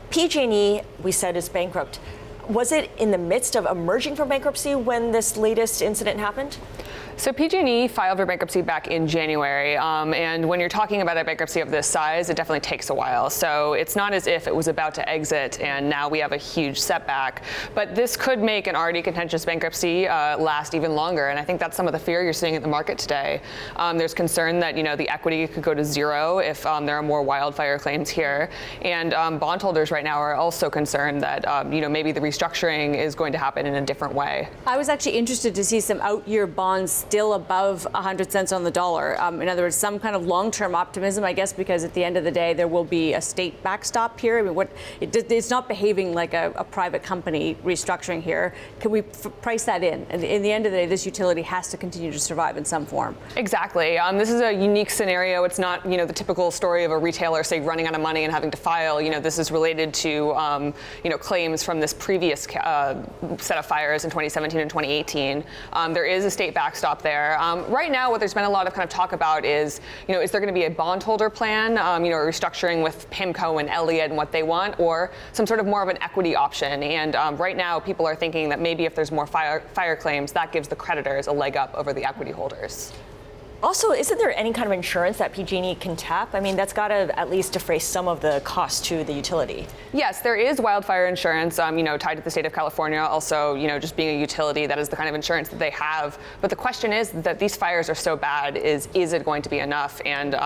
PG&E, we said, is bankrupt. Was it in the midst of emerging from bankruptcy when this latest incident happened? So PG&E filed for bankruptcy back in January, and when you're talking about a bankruptcy of this size, it definitely takes a while. So it's not as if it was about to exit and now we have a huge setback, but this could make an already contentious bankruptcy last even longer, and I think that's some of the fear you're seeing in the market today. There's concern that the equity could go to zero if there are more wildfire claims here, and bondholders right now are also concerned that maybe the restructuring is going to happen in a different way. I was actually interested to see some out-year bonds still above 100 cents on the dollar. In other words, some kind of long-term optimism, I guess, because at the end of the day, there will be a state backstop here. I mean, it's not behaving like a private company restructuring here. Can we price that in? And in the end of the day, this utility has to continue to survive in some form. Exactly. This is a unique scenario. It's not, the typical story of a retailer, say, running out of money and having to file. This is related to, claims from this previous set of fires in 2017 and 2018. There is a state backstop there. Right now, what there's been a lot of kind of talk about is there going to be a bondholder plan, restructuring with PIMCO and Elliott and what they want, or some sort of more of an equity option. And right now, people are thinking that maybe if there's more fire claims, that gives the creditors a leg up over the equity holders. Also, isn't there any kind of insurance that PG&E can tap? I mean, that's got to at least defray some of the cost to the utility. Yes, there is wildfire insurance, tied to the state of California. Also, just being a utility, that is the kind of insurance that they have. But the question is that these fires are so bad, is it going to be enough? And,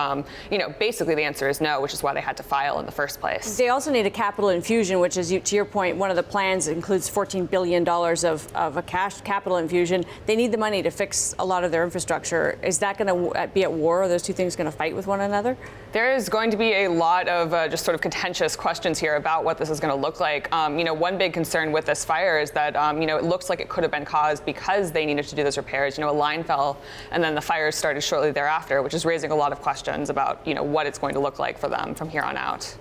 basically the answer is no, which is why they had to file in the first place. They also need a capital infusion, which is, to your point, one of the plans includes $14 billion of a cash capital infusion. They need the money to fix a lot of their infrastructure. Is that going to be at war? Are those two things going to fight with one another? There is going to be a lot of just sort of contentious questions here about what this is going to look like. One big concern with this fire is that, it looks like it could have been caused because they needed to do those repairs. A line fell and then the fires started shortly thereafter, which is raising a lot of questions about, what it's going to look like for them from here on out.